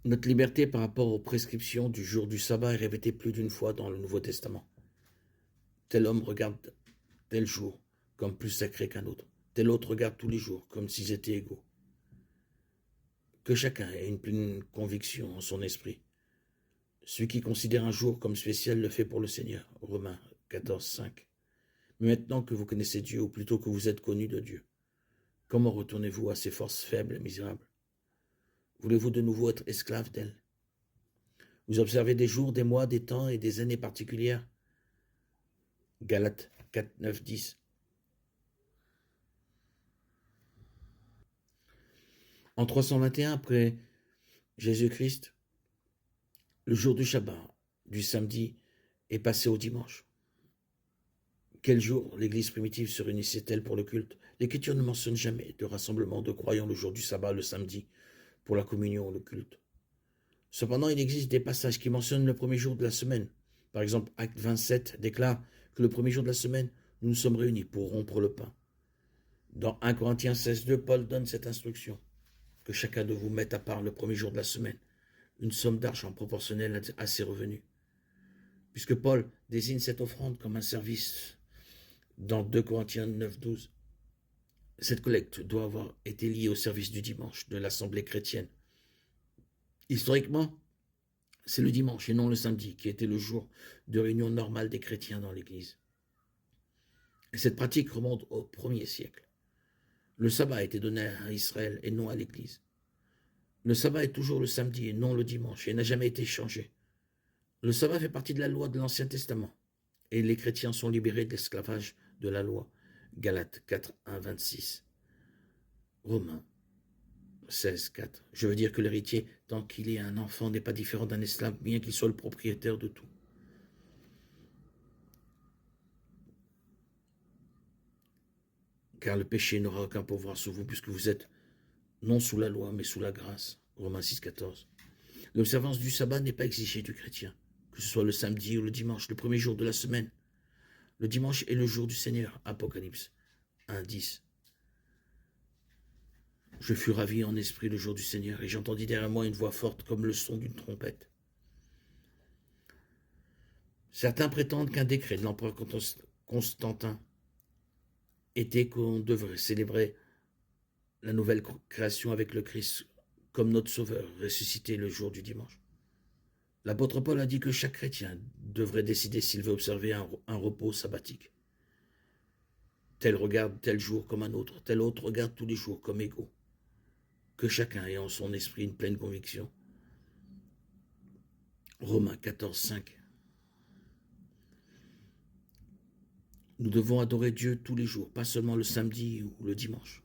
Notre liberté par rapport aux prescriptions du jour du sabbat est répétée plus d'une fois dans le Nouveau Testament. Tel homme regarde tel jour comme plus sacré qu'un autre. Tel autre regarde tous les jours comme s'ils étaient égaux. Que chacun ait une pleine conviction en son esprit. Celui qui considère un jour comme spécial le fait pour le Seigneur. Romains 14, 5. Mais maintenant que vous connaissez Dieu, ou plutôt que vous êtes connus de Dieu, comment retournez-vous à ces forces faibles et misérables? Voulez-vous de nouveau être esclaves d'elles? Vous observez des jours, des mois, des temps et des années particulières? Galates 4, 9, 10. En 321 après Jésus-Christ, le jour du Shabbat, du samedi, est passé au dimanche. Quel jour l'Église primitive se réunissait-elle pour le culte? L'Écriture ne mentionne jamais de rassemblement de croyants le jour du sabbat, le samedi, pour la communion ou le culte. Cependant, il existe des passages qui mentionnent le premier jour de la semaine. Par exemple, Acte 27 déclare que le premier jour de la semaine, nous nous sommes réunis pour rompre le pain. Dans 1 Corinthiens 16, 2, Paul donne cette instruction, que chacun de vous mette à part le premier jour de la semaine une somme d'argent proportionnelle à ses revenus. Puisque Paul désigne cette offrande comme un service dans 2 Corinthiens 9, 12, cette collecte doit avoir été liée au service du dimanche de l'Assemblée chrétienne. Historiquement, c'est le dimanche et non le samedi qui était le jour de réunion normale des chrétiens dans l'Église. Et cette pratique remonte au 1er siècle. Le sabbat a été donné à Israël et non à l'Église. Le sabbat est toujours le samedi et non le dimanche et n'a jamais été changé. Le sabbat fait partie de la loi de l'Ancien Testament et les chrétiens sont libérés de l'esclavage de la loi. Galates 4, 1, 26. Romains 16, 4. Je veux dire que l'héritier, tant qu'il est un enfant, n'est pas différent d'un esclave, bien qu'il soit le propriétaire de tout. Car le péché n'aura aucun pouvoir sur vous, puisque vous êtes non sous la loi, mais sous la grâce. Romains 6, 14. L'observance du sabbat n'est pas exigée du chrétien, que ce soit le samedi ou le dimanche, le premier jour de la semaine. Le dimanche est le jour du Seigneur. Apocalypse 1, 10. Je fus ravi en esprit le jour du Seigneur, et j'entendis derrière moi une voix forte comme le son d'une trompette. Certains prétendent qu'un décret de l'empereur Constantin était qu'on devrait célébrer la nouvelle création avec le Christ comme notre Sauveur, ressuscité le jour du dimanche. L'apôtre Paul a dit que chaque chrétien devrait décider s'il veut observer un repos sabbatique. Tel regarde tel jour comme un autre, tel autre regarde tous les jours comme égaux. Que chacun ait en son esprit une pleine conviction. Romains 14, 5. Nous devons adorer Dieu tous les jours, pas seulement le samedi ou le dimanche.